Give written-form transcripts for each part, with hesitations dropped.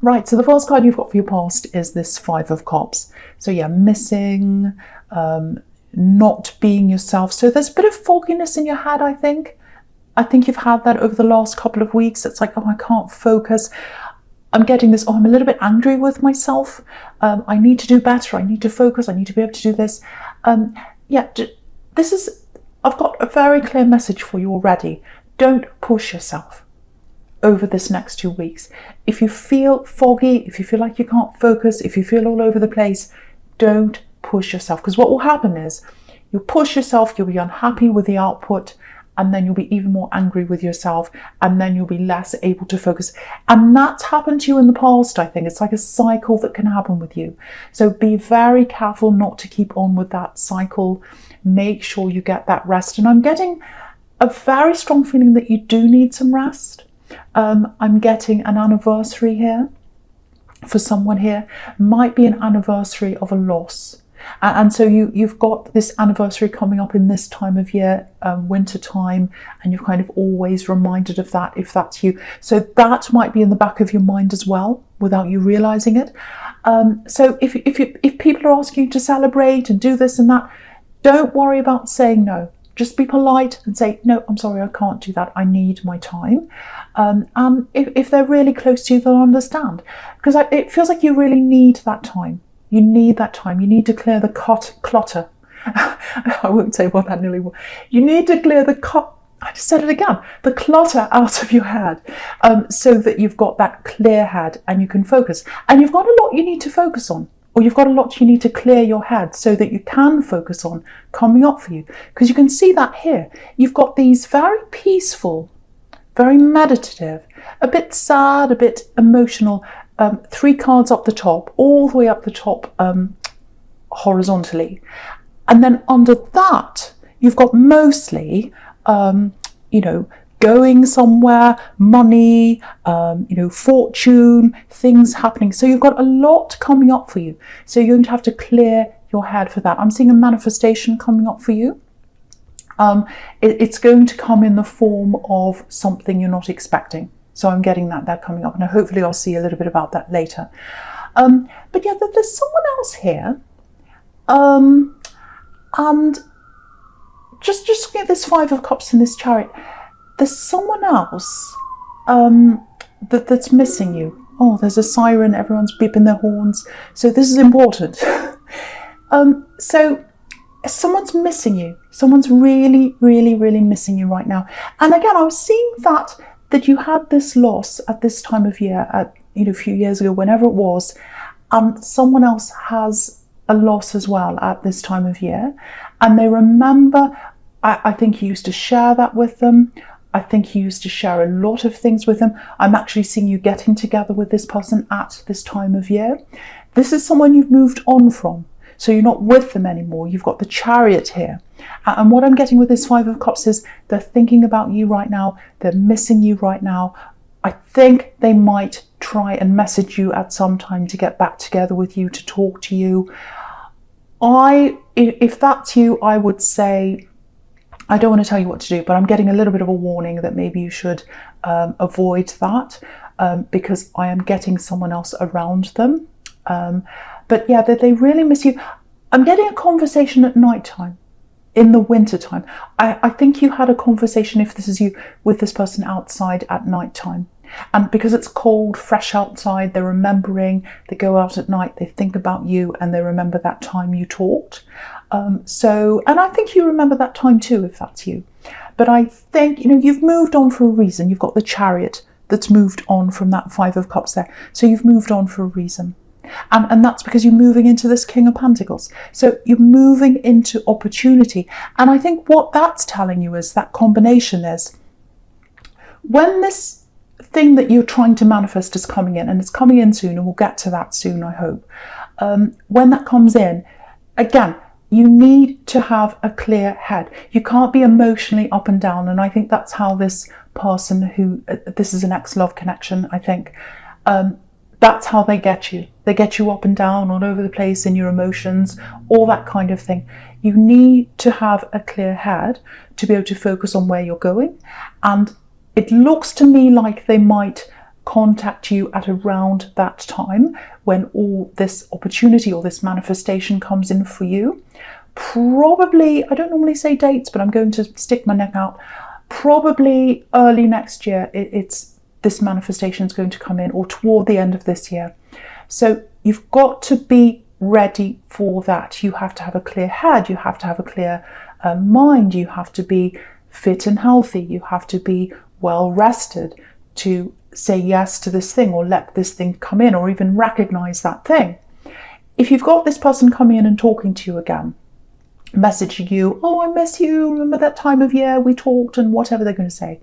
Right, so the first card you've got for your past is this Five of Cups. So yeah, missing, not being yourself. So there's a bit of fogginess in your head, I think. I think you've had that over the last couple of weeks. It's like, oh, I can't focus. I'm getting this, oh, I'm a little bit angry with myself. I need to do better. I need to focus. I need to be able to do this. Yeah, I've got a very clear message for you already. Don't push yourself over this next 2 weeks. If you feel foggy, if you feel like you can't focus, if you feel all over the place, don't push yourself. Because what will happen is you'll push yourself, you'll be unhappy with the output, and then you'll be even more angry with yourself, and then you'll be less able to focus. And that's happened to you in the past, I think. It's like a cycle that can happen with you. So be very careful not to keep on with that cycle. Make sure you get that rest. And I'm getting a very strong feeling that you do need some rest. I'm getting an anniversary here for someone here. Might be an anniversary of a loss. And so you've got this anniversary coming up in this time of year, winter time, and you're kind of always reminded of that if that's you. So that might be in the back of your mind as well, without you realizing it. So if people are asking you to celebrate and do this and that, don't worry about saying no. Just be polite and say, no, I'm sorry, I can't do that. I need my time. And if they're really close to you, they'll understand. Because it feels like you really need that time. You need that time. You need to clear the clutter. I won't say what that nearly was. You need to clear I just said it again. The clutter out of your head, so that you've got that clear head and you can focus. And you've got a lot you need to focus on. Or you've got a lot you need to clear your head so that you can focus on coming up for you. Because you can see that here. You've got these very peaceful, very meditative, a bit sad, a bit emotional, 3 cards up the top, all the way up the top horizontally. And then under that, you've got mostly, going somewhere, money, fortune, things happening. So you've got a lot coming up for you. So you're going to have to clear your head for that. I'm seeing a manifestation coming up for you. It's going to come in the form of something you're not expecting. So I'm getting that coming up, and hopefully I'll see a little bit about that later. But yeah, there's someone else here. And just looking at this Five of Cups in this Chariot, there's someone else that's missing you. Oh, there's a siren, everyone's beeping their horns. So this is important. So someone's missing you. Someone's really, really, really missing you right now. And again, I was seeing that you had this loss at this time of year, a few years ago, whenever it was, and someone else has a loss as well at this time of year. And they remember, I think you used to share that with them. I think you used to share a lot of things with them. I'm actually seeing you getting together with this person at this time of year. This is someone you've moved on from. So you're not with them anymore. You've got the Chariot here. And what I'm getting with this Five of Cups is they're thinking about you right now. They're missing you right now. I think they might try and message you at some time to get back together with you, to talk to you. If that's you, I would say, I don't want to tell you what to do, but I'm getting a little bit of a warning that maybe you should avoid that, because I am getting someone else around them. But yeah, they really miss you. I'm getting a conversation at night time, in the winter time. I think you had a conversation, if this is you, with this person outside at night time. And because it's cold, fresh outside, they're remembering, they go out at night, they think about you, and they remember that time you talked. And I think you remember that time too, if that's you. But I think, you've moved on for a reason. You've got the Chariot that's moved on from that Five of Cups there. So you've moved on for a reason. And that's because you're moving into this King of Pentacles. So you're moving into opportunity. And I think what that's telling you is that combination is, when this thing that you're trying to manifest is coming in, and it's coming in soon, and we'll get to that soon, I hope. When that comes in, again, you need to have a clear head. You can't be emotionally up and down. And I think that's how this person this is an ex-love connection, I think. That's how they get you. They get you up and down, all over the place in your emotions, all that kind of thing. You need to have a clear head to be able to focus on where you're going. And it looks to me like they might contact you at around that time when all this opportunity or this manifestation comes in for you. Probably, I don't normally say dates, but I'm going to stick my neck out. Probably early next year, this manifestation is going to come in, or toward the end of this year. So you've got to be ready for that. You have to have a clear head. You have to have a clear mind. You have to be fit and healthy. You have to be well rested to say yes to this thing, or let this thing come in, or even recognize that thing. If you've got this person coming in and talking to you again, messaging you, oh, I miss you, remember that time of year we talked, and whatever they're going to say,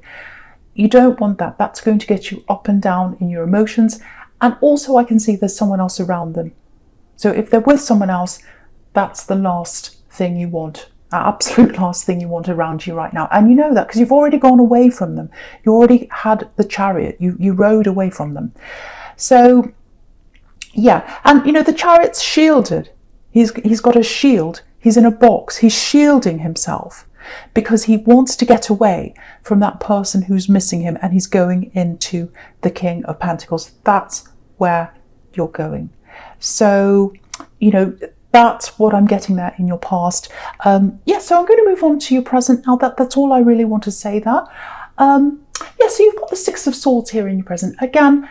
you don't want that. That's going to get you up and down in your emotions. And also I can see there's someone else around them. So if they're with someone else, that's the last thing you want, absolute last thing you want around you right now. And you know that because you've already gone away from them. You already had the chariot. You rode away from them. So yeah, and the chariot's shielded. He's got a shield. He's in a box. He's shielding himself because he wants to get away from that person who's missing him, and he's going into the King of Pentacles. That's where you're going. So, that's what I'm getting there in your past. So I'm going to move on to your present now. That's all I really want to say there. So you've got the Six of Swords here in your present. Again,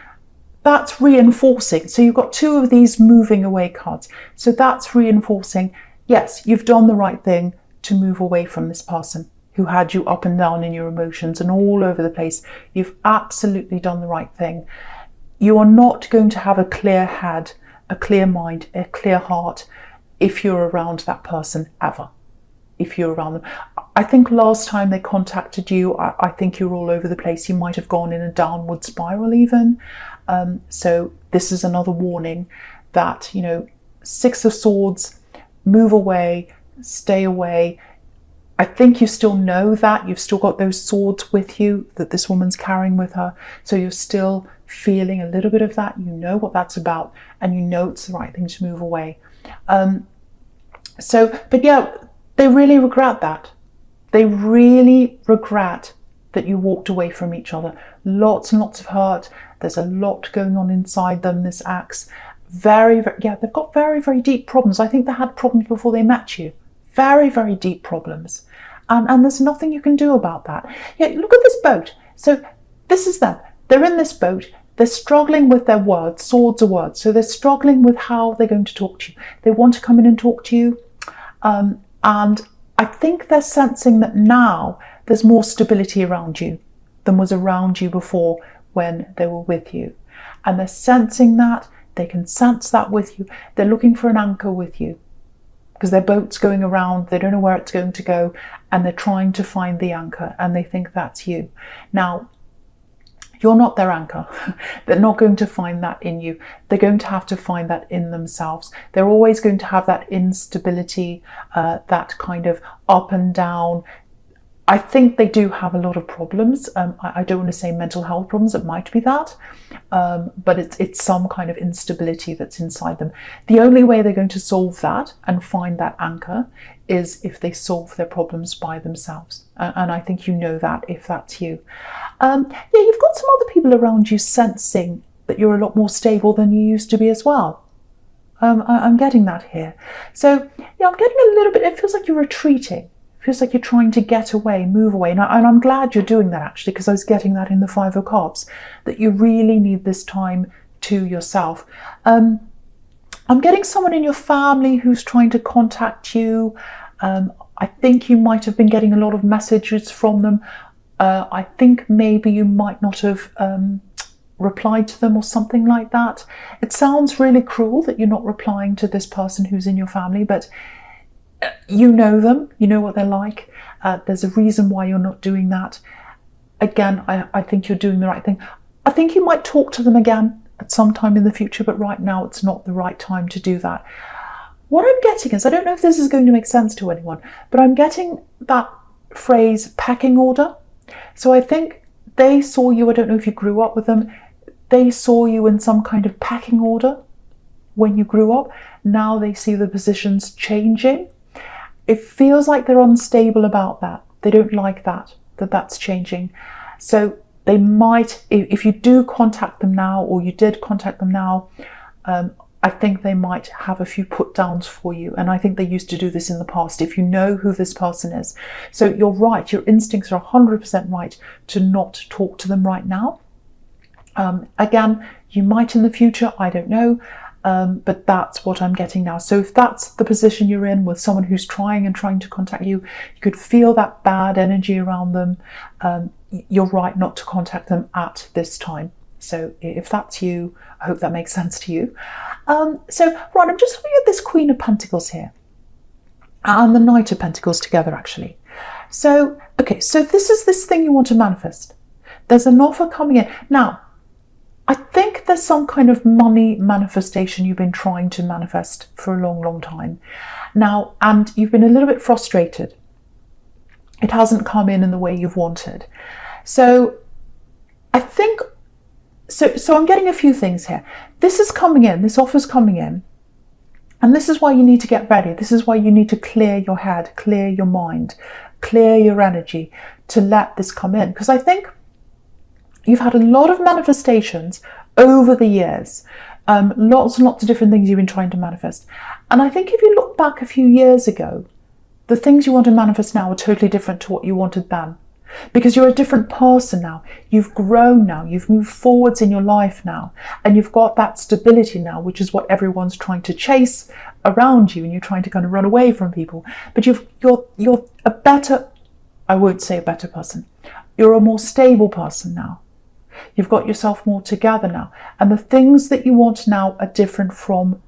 that's reinforcing. So you've got two of these moving away cards. So that's reinforcing. Yes, you've done the right thing to move away from this person who had you up and down in your emotions and all over the place. You've absolutely done the right thing. You are not going to have a clear head, a clear mind, a clear heart if you're around that person ever. If you're around them. I think last time they contacted you, I think you're all over the place. You might have gone in a downward spiral even. So this is another warning that, Six of Swords, move away, stay away. I think you still know that. You've still got those swords with you that this woman's carrying with her. So you're still feeling a little bit of that. You know what that's about, and you know it's the right thing to move away. But yeah, they really regret that. They really regret that you walked away from each other. Lots and lots of hurt. There's a lot going on inside them, this ex. They've got very, very deep problems. I think they had problems before they met you. Very, very deep problems. And there's nothing you can do about that. Yeah, look at this boat. So this is them. They're in this boat. They're struggling with their words. Swords are words. So they're struggling with how they're going to talk to you. They want to come in and talk to you. And I think they're sensing that now there's more stability around you than was around you before when they were with you. And they're sensing that. They can sense that with you. They're looking for an anchor with you because their boat's going around. They don't know where it's going to go, and they're trying to find the anchor, and they think that's you. Now, you're not their anchor. They're not going to find that in you. They're going to have to find that in themselves. They're always going to have that instability, that kind of up and down. I think they do have a lot of problems. I don't want to say mental health problems. It might be that, but it's some kind of instability that's inside them. The only way they're going to solve that and find that anchor is if they solve their problems by themselves. And I think you know that if that's you. You've got some other people around you sensing that you're a lot more stable than you used to be as well. I'm getting that here. So yeah, I'm getting a little bit, it feels like you're retreating. It feels like you're trying to get away, move away. And I'm glad you're doing that actually, because I was getting that in the Five of Cups, that you really need this time to yourself. I'm getting someone in your family who's trying to contact you. I think you might have been getting a lot of messages from them. I think maybe you might not have replied to them or something like that. It sounds really cruel that you're not replying to this person who's in your family, but you know them, you know what they're like. There's a reason why you're not doing that. Again, I think you're doing the right thing. I think you might talk to them again at some time in the future, but right now it's not the right time to do that. What I'm getting is, I don't know if this is going to make sense to anyone, but I'm getting that phrase pecking order. So I think they saw you, I don't know if you grew up with them, they saw you in some kind of pecking order when you grew up. Now they see the positions changing. It feels like they're unstable about that. They don't like that that's changing. So they might, if you do contact them now, or you did contact them now, I think they might have a few put downs for you. And I think they used to do this in the past, if you know who this person is. So you're right, your instincts are 100% right to not talk to them right now. Again, you might in the future, I don't know, but that's what I'm getting now. So if that's the position you're in with someone who's trying to contact you, you could feel that bad energy around them, you're right not to contact them at this time. So if that's you, I hope that makes sense to you. So right, I'm just looking at this Queen of Pentacles here and the Knight of Pentacles together, actually. So, okay, so this is this thing you want to manifest. There's an offer coming in. Now, I think there's some kind of money manifestation you've been trying to manifest for a long, long time now, and you've been a little bit frustrated. It hasn't come in the way you've wanted. So I think, so I'm getting a few things here. This is coming in, this offer's coming in, and this is why you need to get ready. This is why you need to clear your head, clear your mind, clear your energy to let this come in. Because I think you've had a lot of manifestations over the years, lots and lots of different things you've been trying to manifest. And I think if you look back a few years ago, the things you want to manifest now are totally different to what you wanted then. Because you're a different person now. You've grown now. You've moved forwards in your life now. And you've got that stability now, which is what everyone's trying to chase around you. And you're trying to kind of run away from people. But you're a better, I won't say a better person. You're a more stable person now. You've got yourself more together now. And the things that you want now are different from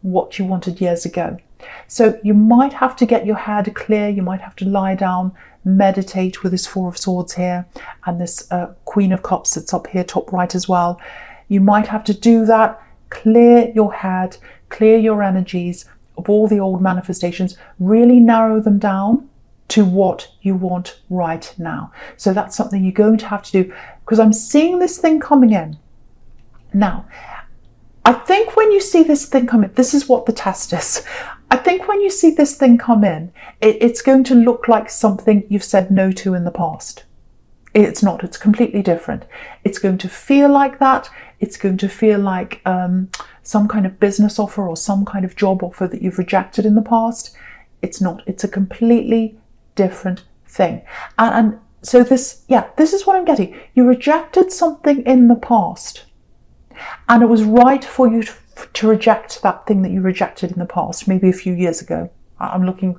what you wanted years ago. So you might have to get your head clear. You might have to lie down, meditate with this Four of Swords here, and this Queen of Cups that's up here top right as well. You might have to do that, clear your head, clear your energies of all the old manifestations, really narrow them down to what you want right now. So that's something you're going to have to do, because I'm seeing this thing coming in. Now, I think when you see this thing come in, this is what the test is. I think when you see this thing come in, it's going to look like something you've said no to in the past. It's not, it's completely different. It's going to feel like that. It's going to feel like some kind of business offer or some kind of job offer that you've rejected in the past. It's not, it's a completely different thing. And so this is what I'm getting. You rejected something in the past, and it was right for you to reject that thing that you rejected in the past, maybe a few years ago. I'm looking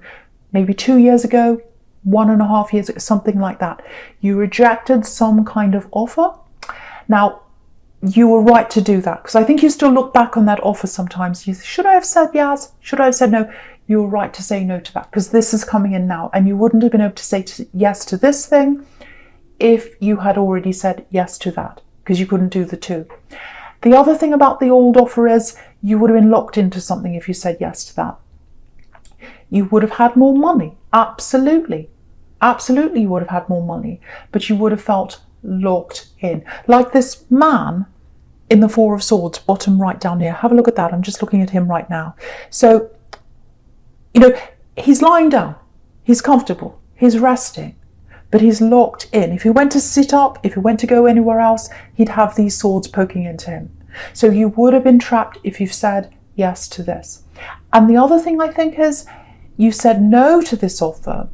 maybe 2 years ago, 1.5 years ago, something like that. You rejected some kind of offer. Now, you were right to do that, because I think you still look back on that offer sometimes. Should I have said yes? Should I have said no? You were right to say no to that, because this is coming in now, and you wouldn't have been able to say yes to this thing if you had already said yes to that, because you couldn't do the two. The other thing about the old offer is you would have been locked into something if you said yes to that. You would have had more money. Absolutely. Absolutely you would have had more money, but you would have felt locked in. Like this man in the Four of Swords, bottom right down here. Have a look at that. I'm just looking at him right now. So, you know, he's lying down. He's comfortable. He's resting. But he's locked in. If he went to sit up, if he went to go anywhere else, he'd have these swords poking into him. So you would have been trapped if you've said yes to this. And the other thing I think is you said no to this offer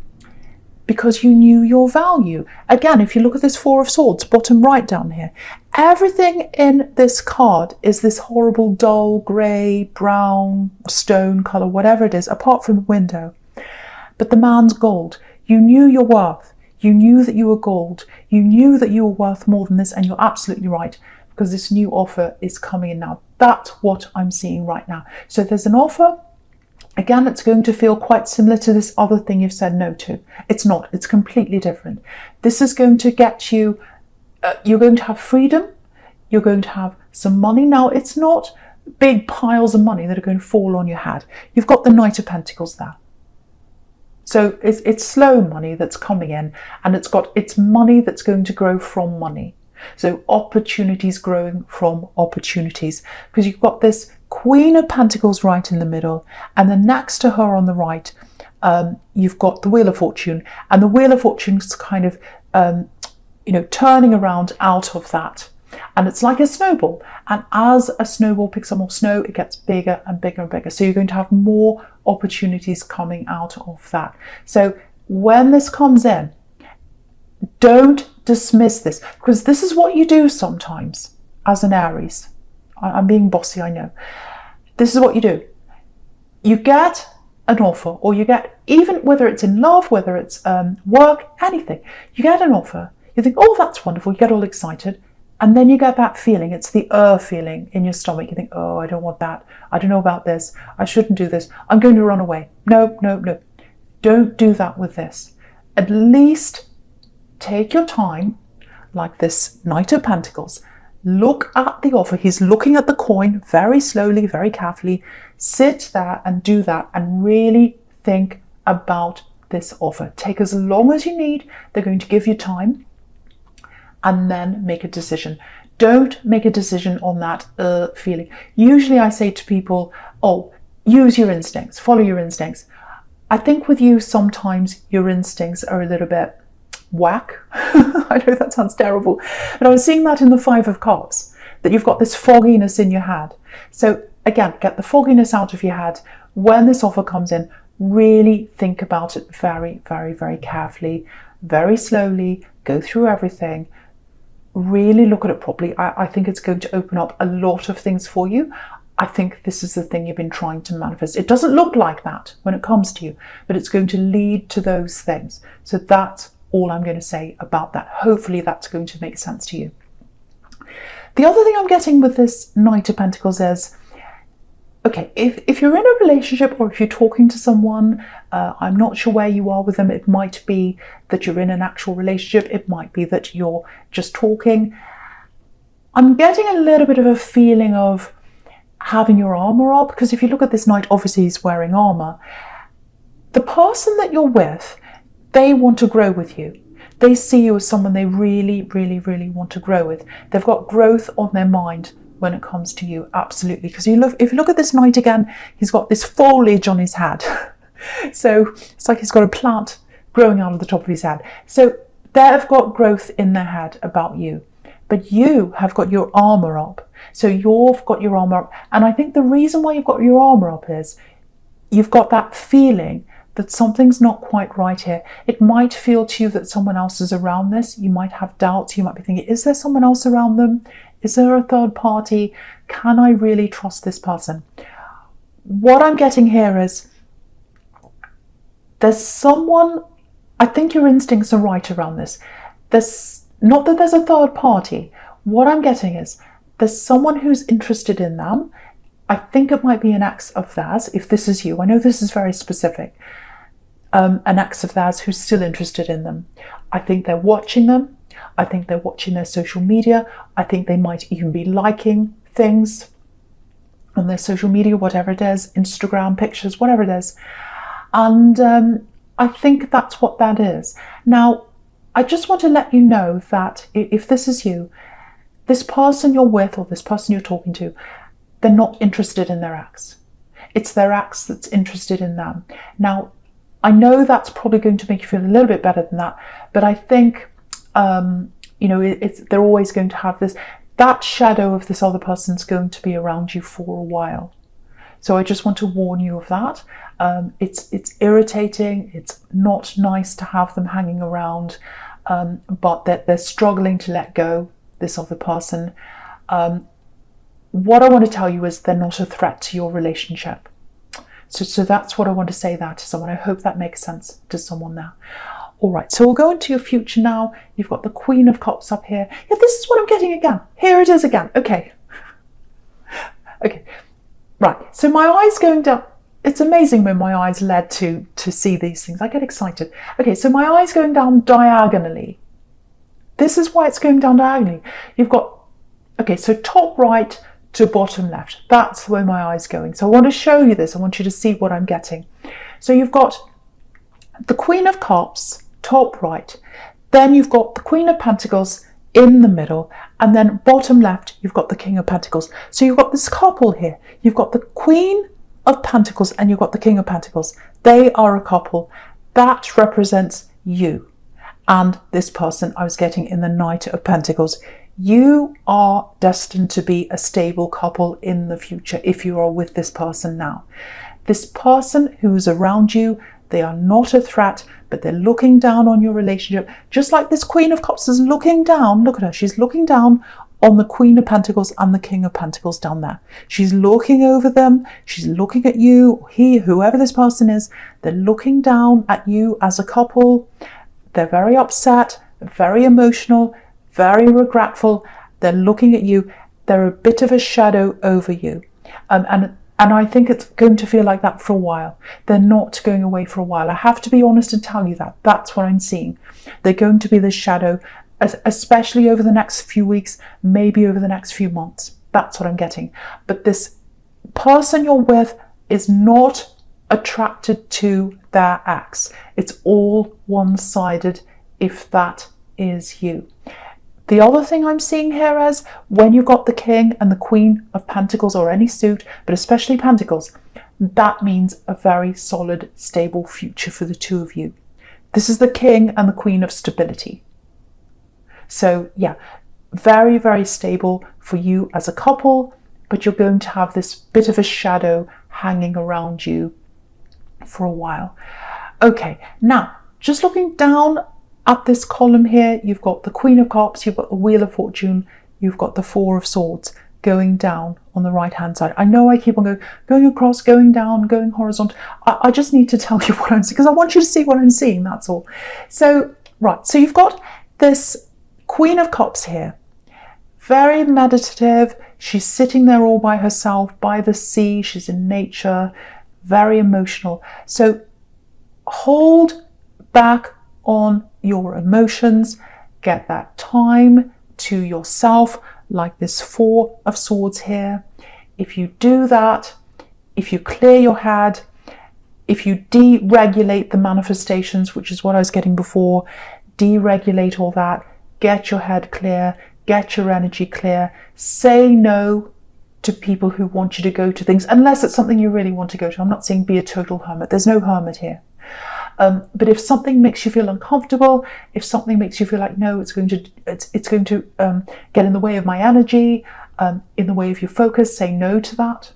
because you knew your value. Again, if you look at this Four of Swords, bottom right down here, everything in this card is this horrible dull grey, brown, stone colour, whatever it is, apart from the window. But the man's gold. You knew your worth. You knew that you were gold. You knew that you were worth more than this, and you're absolutely right, because this new offer is coming in now. That's what I'm seeing right now. So there's an offer. Again, it's going to feel quite similar to this other thing you've said no to. It's not. It's completely different. This is going to get you, you're going to have freedom. You're going to have some money. Now, it's not big piles of money that are going to fall on your head. You've got the Knight of Pentacles there. So it's slow money that's coming in, and it's money that's going to grow from money. So opportunities growing from opportunities, because you've got this Queen of Pentacles right in the middle, and then next to her on the right, you've got the Wheel of Fortune, and the Wheel of Fortune's kind of turning around out of that. And it's like a snowball. And as a snowball picks up more snow, it gets bigger and bigger and bigger. So you're going to have more opportunities coming out of that. So when this comes in, don't dismiss this, because this is what you do sometimes as an Aries. I'm being bossy, I know. This is what you do. You get an offer, or you get, even whether it's in love, whether it's work, anything, you get an offer. You think, oh, that's wonderful. You get all excited. And then you get that feeling. It's the feeling in your stomach. You think, oh, I don't want that. I don't know about this. I shouldn't do this. I'm going to run away. No, no, no. Don't do that with this. At least take your time, like this Knight of Pentacles. Look at the offer. He's looking at the coin very slowly, very carefully. Sit there and do that and really think about this offer. Take as long as you need. They're going to give you time, and then make a decision. Don't make a decision on that feeling. Usually I say to people, oh, use your instincts, follow your instincts. I think with you, sometimes your instincts are a little bit whack. I know that sounds terrible, but I was seeing that in the Five of Cups, that you've got this fogginess in your head. So again, get the fogginess out of your head. When this offer comes in, really think about it very, very, very carefully, very slowly, go through everything, really look at it properly. I think it's going to open up a lot of things for you. I think this is the thing you've been trying to manifest. It doesn't look like that when it comes to you, but it's going to lead to those things. So that's all I'm going to say about that. Hopefully that's going to make sense to you. The other thing I'm getting with this Knight of Pentacles is, okay, if you're in a relationship, or if you're talking to someone, I'm not sure where you are with them. It might be that you're in an actual relationship. It might be that you're just talking. I'm getting a little bit of a feeling of having your armor up, because if you look at this Knight, obviously he's wearing armor. The person that you're with, they want to grow with you. They see you as someone they really, really, really want to grow with. They've got growth on their mind when it comes to you, absolutely. Because if you look at this Knight again, he's got this foliage on his head. So it's like he's got a plant growing out of the top of his head. So they've got growth in their head about you. But you have got your armor up. So you've got your armor up. And I think the reason why you've got your armor up is you've got that feeling that something's not quite right here. It might feel to you that someone else is around this. You might have doubts. You might be thinking, is there someone else around them? Is there a third party? Can I really trust this person? What I'm getting here is there's someone, I think your instincts are right around this. There's not that there's a third party. What I'm getting is there's someone who's interested in them. I think it might be an ex of theirs, if this is you. I know this is very specific. An ex of theirs who's still interested in them. I think they're watching them. I think they're watching their social media. I think they might even be liking things on their social media, whatever it is, Instagram pictures, whatever it is. And I think that's what that is. Now, I just want to let you know that if this is you, this person you're with or this person you're talking to, they're not interested in their ex. It's their ex that's interested in them. Now, I know that's probably going to make you feel a little bit better than that, but I think, they're always going to have this, that shadow of this other person's going to be around you for a while. So I just want to warn you of that. It's irritating. It's not nice to have them hanging around, but they're struggling to let go, this other person. What I want to tell you is they're not a threat to your relationship. So that's what I want to say that to someone. I hope that makes sense to someone now. All right, so we'll go into your future now. You've got the Queen of Cups up here. Yeah, this is what I'm getting again. Here it is again. Okay. Okay. Right. So my eyes going down. It's amazing when my eyes led to see these things. I get excited. Okay, so my eyes going down diagonally. This is why it's going down diagonally. You've got, okay, so top right to bottom left. That's where my eye's going. So I want to show you this. I want you to see what I'm getting. So you've got the Queen of Cups, top right. Then you've got the Queen of Pentacles in the middle. And then bottom left, you've got the King of Pentacles. So you've got this couple here. You've got the Queen of Pentacles and you've got the King of Pentacles. They are a couple. That represents you. and this person I was getting in the Knight of Pentacles. You are destined to be a stable couple in the future if you are with this person now. This person who's around you, they are not a threat, but they're looking down on your relationship. Just like this Queen of Cups is looking down, look at her, she's looking down on the Queen of Pentacles and the King of Pentacles down there. She's looking over them, she's looking at you, whoever this person is, they're looking down at you as a couple. They're very upset, very emotional, very regretful. They're looking at you. They're a bit of a shadow over you. And I think it's going to feel like that for a while. They're not going away for a while. I have to be honest and tell you that. That's what I'm seeing. They're going to be this shadow, especially over the next few weeks, maybe over the next few months. That's what I'm getting. But this person you're with is not attracted to their ex. It's all one-sided if that is you. The other thing I'm seeing here is when you've got the King and the Queen of Pentacles, or any suit, but especially Pentacles, that means a very solid, stable future for the two of you. This is the King and the Queen of stability. So yeah, very, very stable for you as a couple, but you're going to have this bit of a shadow hanging around you for a while. Okay, now just looking down at this column here, you've got the Queen of Cups, you've got the Wheel of Fortune, you've got the Four of Swords going down on the right hand side. I know I keep on going across, going down, going horizontal. I just need to tell you what I'm seeing because I want you to see what I'm seeing, that's all. So right, so you've got this Queen of Cups here, very meditative. She's sitting there all by herself by the sea. She's in nature, very emotional. So hold back on your emotions, get that time to yourself, like this Four of Swords here. If you do that, if you clear your head, if you deregulate the manifestations, which is what I was getting before, deregulate all that, get your head clear, get your energy clear, say no to people who want you to go to things, unless it's something you really want to go to. I'm not saying be a total hermit. There's no hermit here. But if something makes you feel uncomfortable, if something makes you feel like, no, it's going to get in the way of my energy, in the way of your focus, say no to that.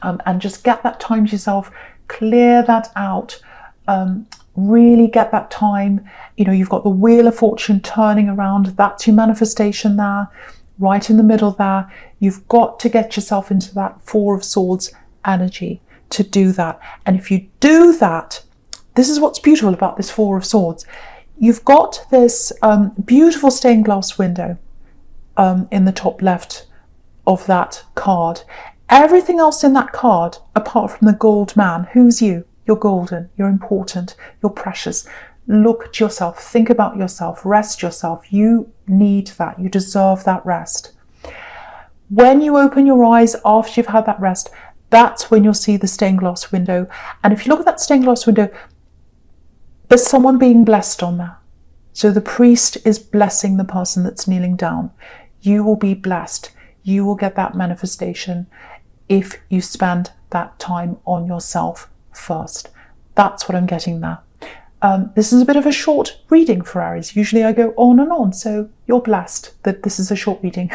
And just get that time to yourself, clear that out, really get that time. You know, you've got the Wheel of Fortune turning around, that's your manifestation there, right in the middle there. You've got to get yourself into that Four of Swords energy to do that. And if you do that, this is what's beautiful about this Four of Swords. You've got this beautiful stained glass window in the top left of that card. Everything else in that card, apart from the gold man, who's you? You're golden, you're important, you're precious. Look at yourself, think about yourself, rest yourself. You need that, you deserve that rest. When you open your eyes after you've had that rest, that's when you'll see the stained glass window. And if you look at that stained glass window, there's someone being blessed on there. So the priest is blessing the person that's kneeling down. You will be blessed. You will get that manifestation if you spend that time on yourself first. That's what I'm getting there. This is a bit of a short reading for Aries. Usually I go on and on, so you're blessed that this is a short reading.